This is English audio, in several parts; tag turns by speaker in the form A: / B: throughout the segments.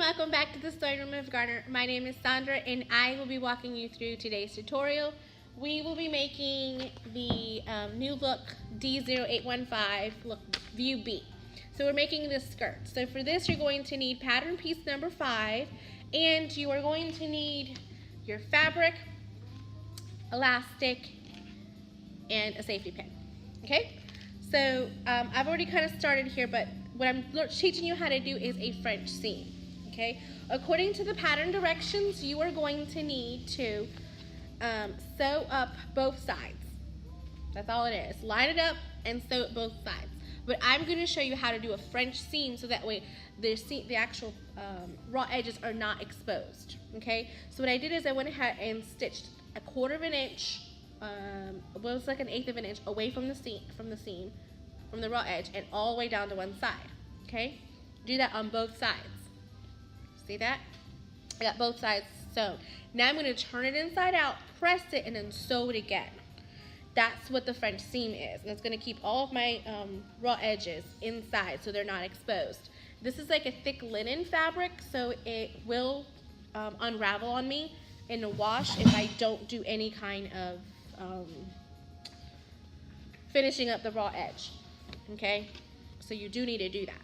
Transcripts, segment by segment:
A: welcome back to the sewing room of Garner. My name is Sandra and I will be walking you through today's tutorial. We will be making the new look D0815 look view B. So we're making this skirt. So for this you're going to need pattern piece number 5 and you are going to need your fabric, elastic, and a safety pin. Okay? So I've already kind of started here, but what I'm teaching you how to do is a French seam. Okay? According to the pattern directions, you are going to need to sew up both sides. That's all it is. Line it up and sew it both sides. But I'm going to show you how to do a French seam so that way the actual raw edges are not exposed. Okay? So what I did is I went ahead and stitched 1/4 of an inch, well, it's like 1/8 of an inch away from the seam, from the raw edge, and all the way down to one side. Okay? Do that on both sides. See that? I got both sides sewn. Now I'm going to turn it inside out, press it, and then sew it again. That's what the French seam is. And it's going to keep all of my raw edges inside so they're not exposed. This is like a thick linen fabric, so it will unravel on me in the wash if I don't do any kind of finishing up the raw edge. Okay? So you do need to do that.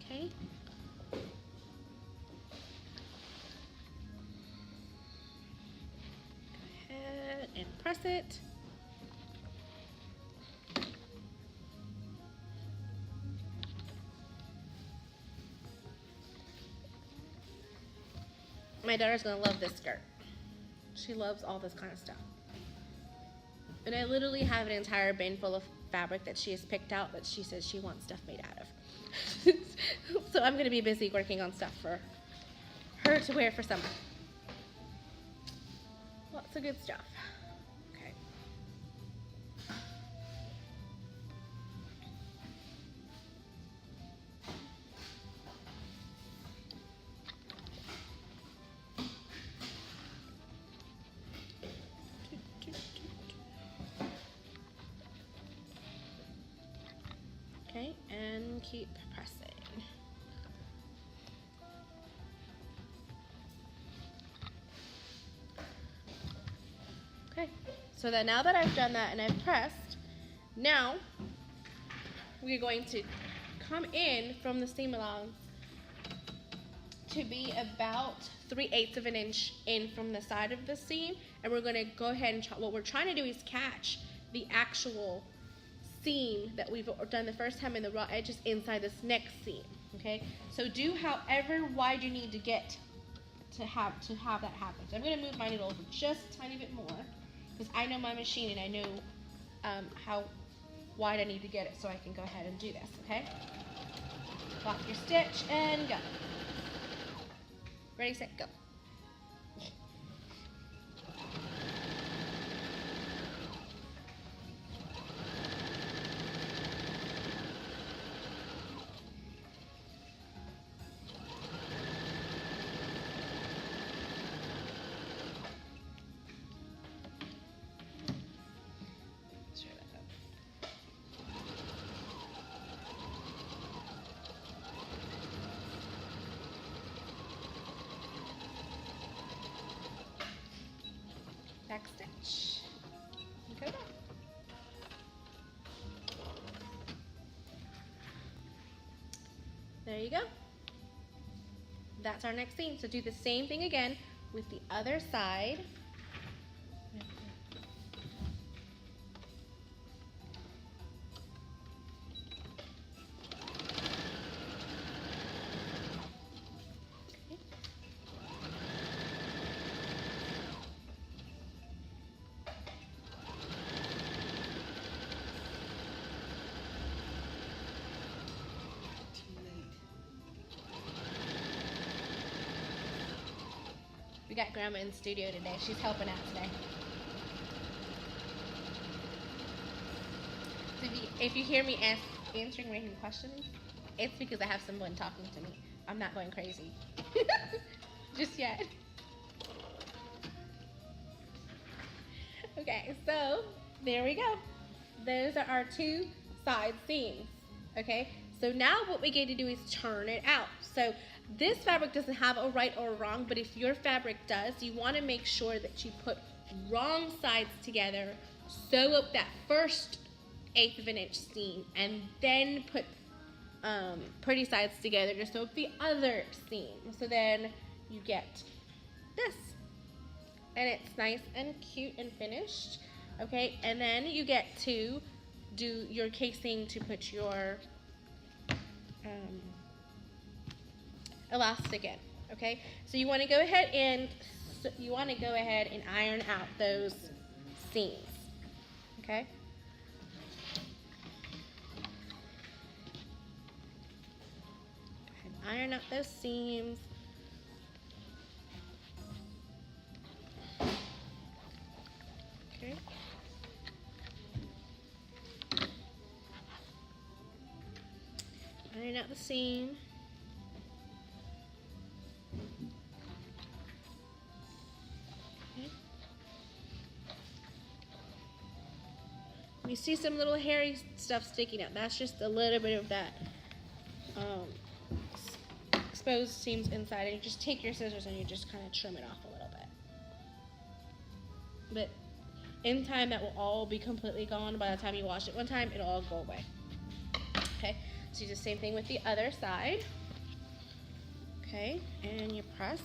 A: Okay? Go ahead and press it. My daughter's gonna love this skirt. She loves all this kind of stuff. And I literally have an entire bin full of fabric that she has picked out that she says she wants stuff made out of. So I'm gonna be busy working on stuff for her to wear for summer. Lots of good stuff. Okay. Okay, and keep pressing. Okay, so that now that I've done that and I've pressed, now we're going to come in from the seam allowance to be about 3/8 of an inch in from the side of the seam, and we're going to go ahead and what we're trying to do is catch the actual seam that we've done the first time in the raw edges inside this next seam. Okay, so do however wide you need to get to have that happen. So I'm going to move my needle over just a tiny bit more because I know my machine and I know how wide I need to get it, so I can go ahead and do this. Okay, lock your stitch and go. Ready, set, go. Back stitch. Go back. There you go. That's our next seam. So do the same thing again with the other side. We got Grandma in the studio today. She's helping out today. So if you hear me answering random questions, it's because I have someone talking to me. I'm not going crazy. Just yet. Okay, so there we go. Those are our two side seams. Okay, So now what we get to do is turn it out. So this fabric doesn't have a right or a wrong, but if your fabric does, you want to make sure that you put wrong sides together, sew up that first 1/8 of an inch seam, and then put pretty sides together to sew up the other seam. So then you get this. And it's nice and cute and finished. Okay, and then you get to do your casing to put your elastic in. Okay, so you want to go ahead and iron out those seams. Okay. Go ahead and iron out those seams. Okay. Iron out the seam. Okay. You see some little hairy stuff sticking out. That's just a little bit of that exposed seams inside, and you just take your scissors and you just kind of trim it off a little bit. But in time, that will all be completely gone. By the time you wash it one time, it'll all go away. Okay, so you do the same thing with the other side. Okay, and you press.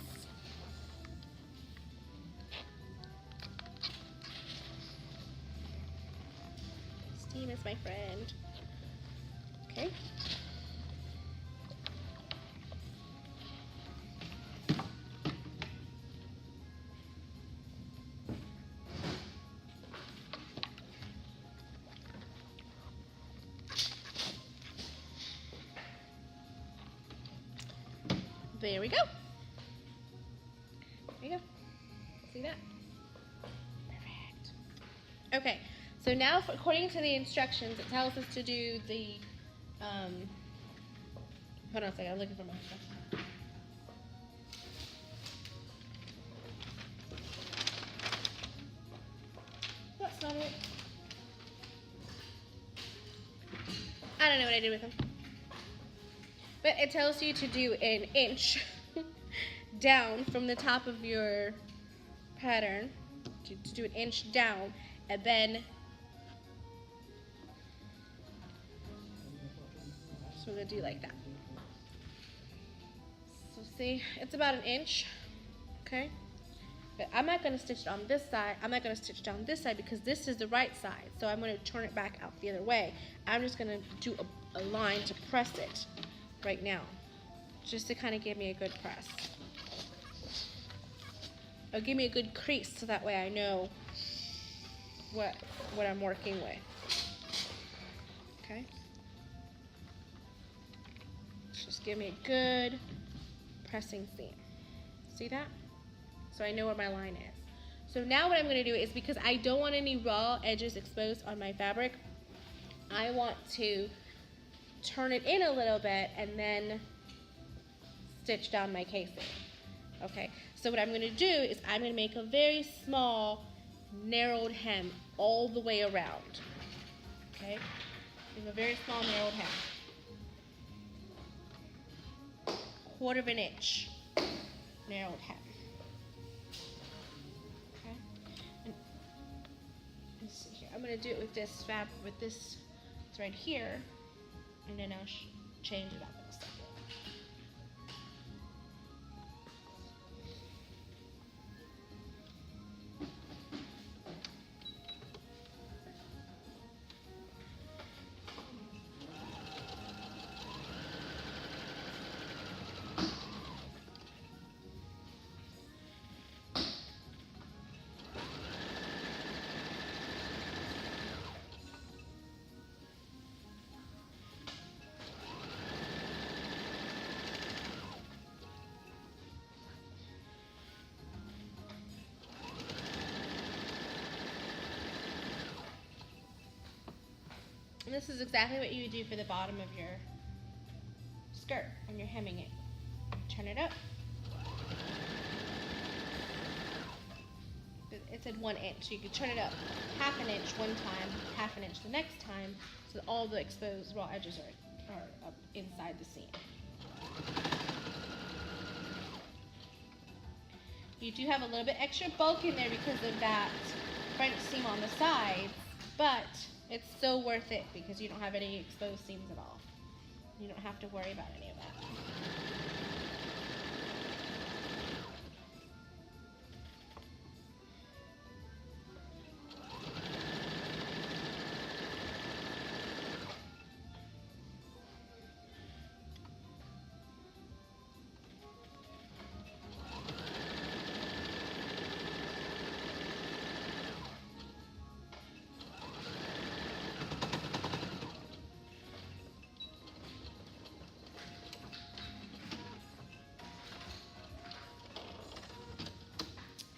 A: Steam is my friend. Okay. There we go. There you go. See that? Perfect. Okay, so now according to the instructions, it tells us to do the, hold on a second, I'm looking for my stuff. That's not it. I don't know what I did with them. But it tells you to do 1 inch down from the top of your pattern, to do 1 inch down, and then, so we're going to do like that. So see, it's about 1 inch, okay? But I'm not going to stitch it on this side. I'm not going to stitch down this side because this is the right side. So I'm going to turn it back out the other way. I'm just going to do a line to press it right now, just to kind of give me a good press. It'll give me a good crease, so that way I know what I'm working with. Okay. Just give me a good pressing seam. See that? So I know where my line is. So now what I'm going to do is, because I don't want any raw edges exposed on my fabric, I want to turn it in a little bit and then stitch down my casing. Okay, so what I'm going to do is I'm going to make a very small narrowed hem all the way around. Okay, give a very small narrowed hem, 1/4 inch narrowed hem. Okay, and let's see here. I'm going to do it with this fabric, with this. It's right here. And then I'll change it up in a second. And this is exactly what you would do for the bottom of your skirt when you're hemming it. Turn it up. It said 1 inch, so you could turn it up 1/2 inch one time, 1/2 inch the next time, so that all the exposed raw edges are or up inside the seam. You do have a little bit extra bulk in there because of that French seam on the sides, but it's still worth it because you don't have any exposed seams at all. You don't have to worry about any of that.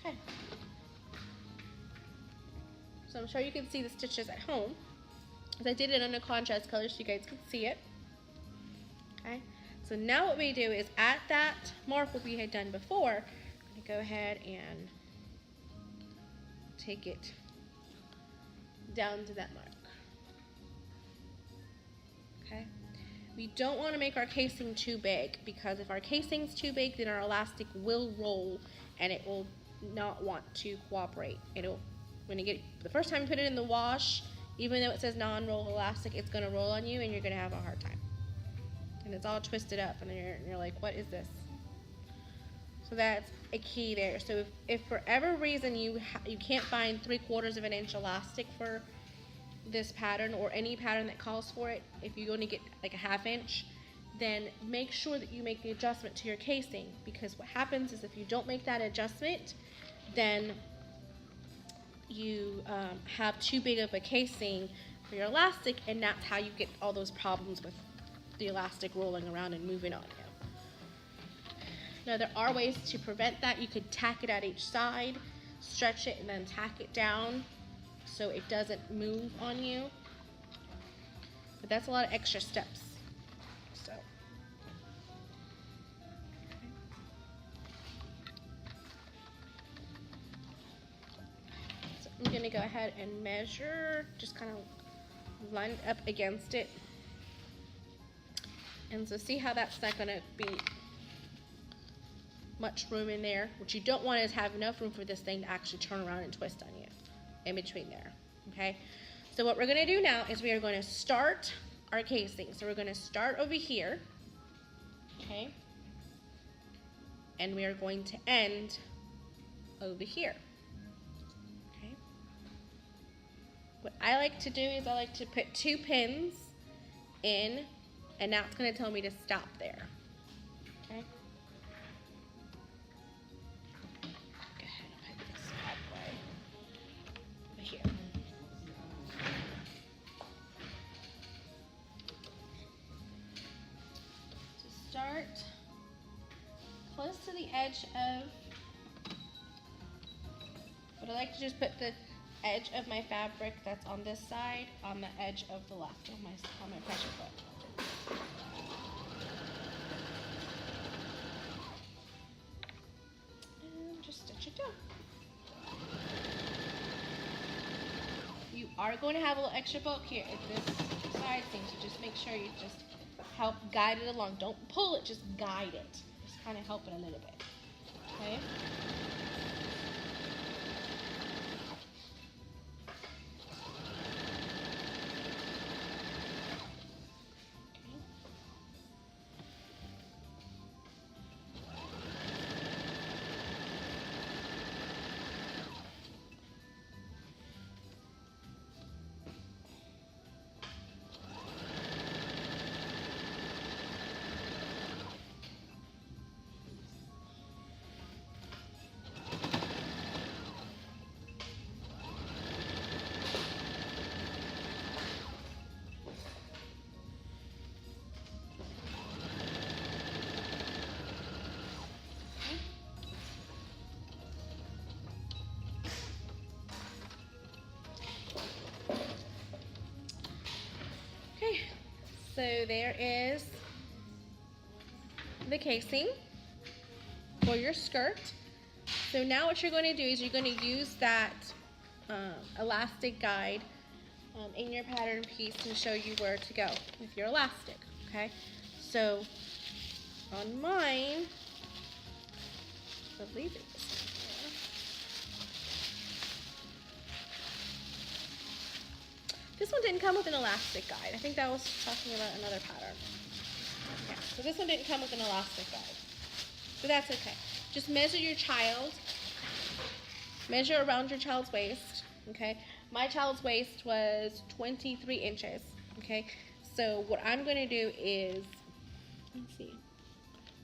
A: Okay. So I'm sure you can see the stitches at home, because I did it under contrast color so you guys can see it. Okay. So now what we do is at that mark what we had done before, I'm going to go ahead and take it down to that mark. Okay. We don't want to make our casing too big, because if our casing's too big, then our elastic will roll and it will not want to cooperate. It'll, when you get the first time you put it in the wash, even though it says non-roll elastic, it's going to roll on you and you're going to have a hard time. And it's all twisted up and you're like, what is this? So that's a key there. So if for whatever reason you can't find 3/4 of an inch elastic for this pattern or any pattern that calls for it, if you're going to get like a 1/2 inch, then make sure that you make the adjustment to your casing, because what happens is if you don't make that adjustment, then you have too big of a casing for your elastic, and that's how you get all those problems with the elastic rolling around and moving on you. Now there are ways to prevent that. You could tack it at each side, stretch it, and then tack it down so it doesn't move on you. But that's a lot of extra steps. So. I'm going to go ahead and measure, just kind of line up against it. And so see how that's not going to be much room in there. What you don't want is have enough room for this thing to actually turn around and twist on you in between there. Okay? So what we're going to do now is we are going to start our casing. So we're going to start over here. Okay? And we are going to end over here. What I like to do is I like to put 2 pins in, and that's going to tell me to stop there. Okay? Go ahead and put this halfway over here. To start close to the edge of, but I like to just put the edge of my fabric that's on this side on the edge of the left on my pressure foot. And just stitch it down. You are going to have a little extra bulk here at this side thing, so just make sure you just help guide it along. Don't pull it, just guide it. Just kind of help it a little bit. Okay? So there is the casing for your skirt. So now what you're going to do is you're going to use that elastic guide in your pattern piece to show you where to go with your elastic. Okay, so on mine, I believe it was here. This one didn't come with an elastic guide. I think that was talking about another pattern. Okay, so this one didn't come with an elastic guide, but that's okay. Just measure your child. Measure around your child's waist. Okay, my child's waist was 23 inches. Okay, so what I'm going to do is, let's see,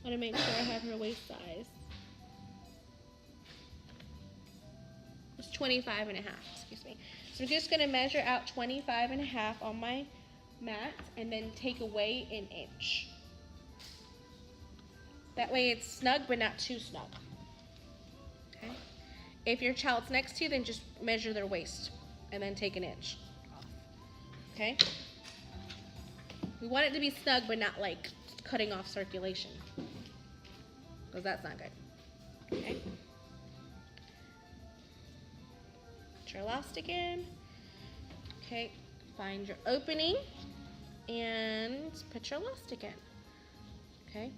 A: I want to make sure I have her waist size. It's 25 and a half, excuse me. So I'm just going to measure out 25 and a half on my mat and then take away an inch. That way it's snug but not too snug. Okay. If your child's next to you, then just measure their waist and then take an inch off. Okay? We want it to be snug but not like cutting off circulation, because that's not good. Okay? Put your elastic in. Okay, find your opening and put your elastic in. Okay?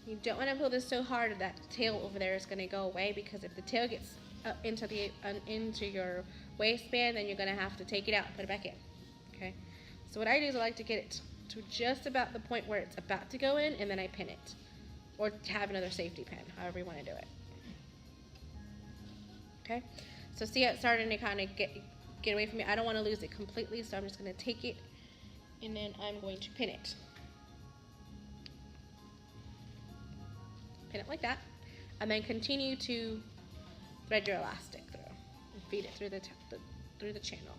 A: You don't want to pull this so hard that the tail over there is going to go away, because if the tail gets up into your waistband, then you're going to have to take it out and put it back in. Okay? So what I do is I like to get it to just about the point where it's about to go in, and then I pin it. Or have another safety pin, however you want to do it. Okay? So see how it's starting to kind of get away from me? I don't want to lose it completely, so I'm just going to take it, and then I'm going to pin it. Pin it like that, and then continue to thread your elastic through and feed it through the channel.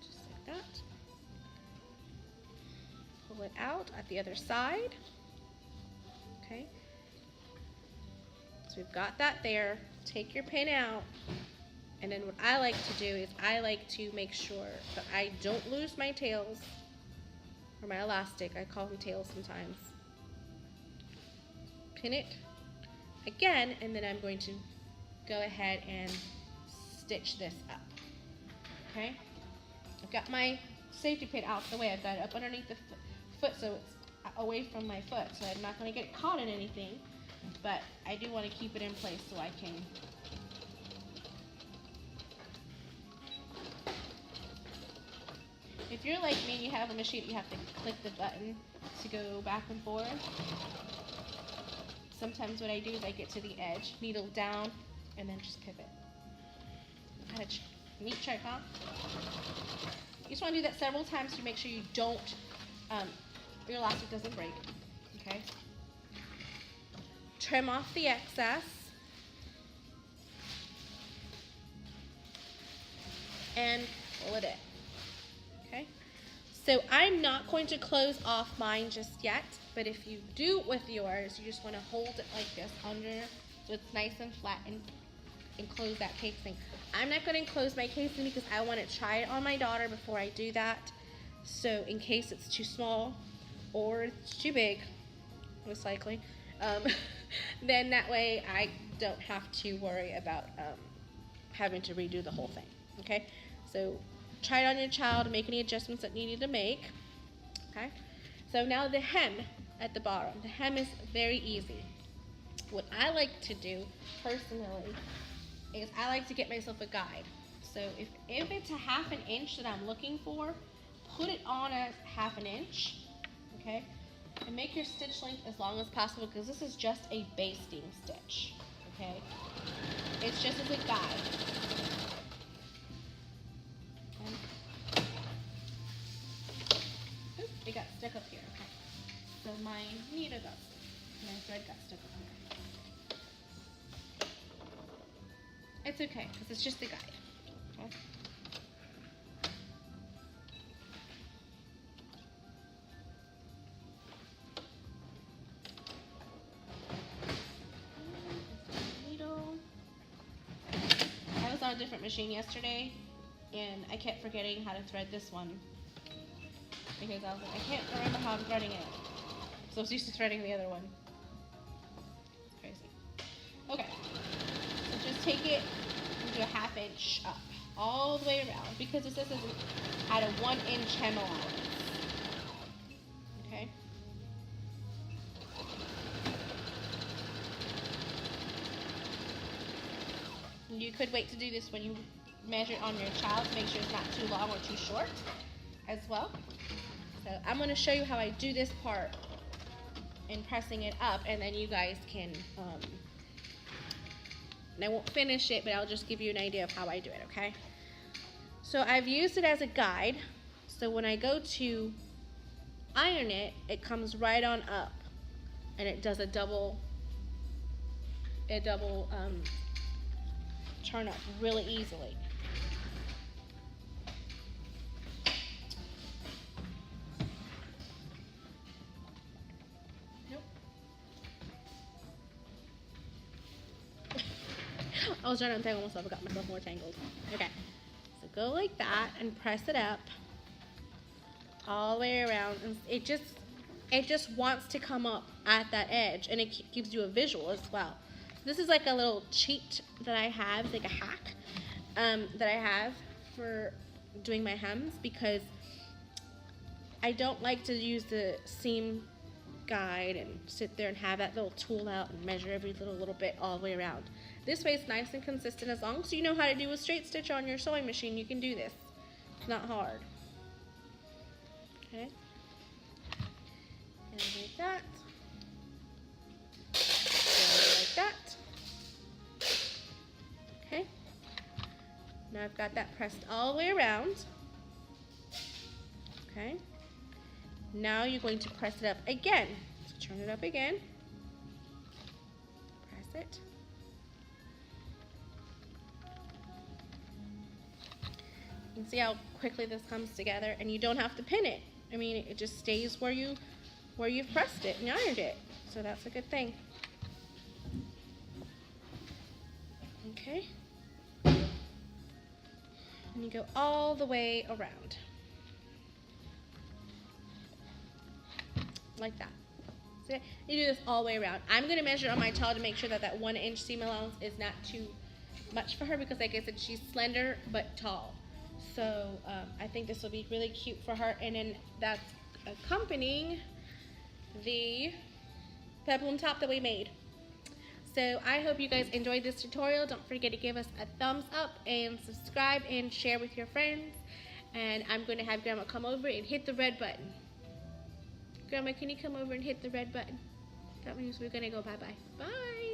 A: Just like that. Pull it out at the other side. Okay. So we've got that there. Take your pin out. And then what I like to do is I like to make sure that I don't lose my tails or my elastic. I call them tails sometimes. Pin it again, and then I'm going to go ahead and stitch this up. Okay? I've got my safety pin out the way. I've got it up underneath the foot so it's away from my foot, so I'm not going to get caught in anything, but I do want to keep it in place so I can If you're like me and you have a machine, you have to click the button to go back and forth. Sometimes what I do is I get to the edge, needle down, and then just pivot. Kind of neat trick, huh? You just want to do that several times to make sure you don't, your elastic doesn't break. Okay? Trim off the excess. And pull it in. Okay, so I'm not going to close off mine just yet, but if you do with yours, you just want to hold it like this under so it's nice and flat and close that casing. I'm not going to close my casing because I want to try it on my daughter before I do that. So in case it's too small or it's too big, most likely, then that way I don't have to worry about having to redo the whole thing. Okay, so try it on your child, make any adjustments that you need to make. Okay, so now the hem at the bottom. The hem is very easy. What I like to do personally is I like to get myself a guide. So if it's a 1/2 inch that I'm looking for, put it on a 1/2 inch. Okay, and make your stitch length as long as possible because this is just a basting stitch. Okay, it's just as a guide. It got stuck up here. Okay. So my needle got stuck. My thread got stuck up here. It's okay, because it's just a guide. Okay. a different machine yesterday, and I kept forgetting how to thread this one because I was like, I can't remember how I'm threading it. So I was used to threading the other one. It's crazy. Okay, so just take it and do a 1/2 inch up all the way around because this is at a 1 inch hem allowance. Okay. You could wait to do this when you measure it on your child to make sure it's not too long or too short as well. So I'm going to show you how I do this part in pressing it up, and then you guys can, and I won't finish it, but I'll just give you an idea of how I do it, okay? So I've used it as a guide, so when I go to iron it, it comes right on up, and it does a double turn up really easily. Nope. I was trying to untangle myself, I got myself more tangled. Okay, so go like that and press it up all the way around, and it just wants to come up at that edge, and it gives you a visual as well. This is like a little cheat that I have, like a hack that I have for doing my hems, because I don't like to use the seam guide and sit there and have that little tool out and measure every little bit all the way around. This way it's nice and consistent. As long as you know how to do a straight stitch on your sewing machine, you can do this. It's not hard. Okay. And like that. Like that. Okay. Now I've got that pressed all the way around. Okay. Now you're going to press it up again. So turn it up again. Press it. You can see how quickly this comes together, and you don't have to pin it. I mean, it just stays where you've pressed it and ironed it. So that's a good thing. Okay. And you go all the way around. Like that. So you do this all the way around. I'm going to measure on my child to make sure that that 1 inch seam allowance is not too much for her, because like I said, she's slender but tall. So I think this will be really cute for her. And then that's accompanying the peplum top that we made. So I hope you guys enjoyed this tutorial. Don't forget to give us a thumbs up and subscribe and share with your friends. And I'm going to have Grandma come over and hit the red button. Grandma, can you come over and hit the red button? That means we're going to go bye-bye. Bye.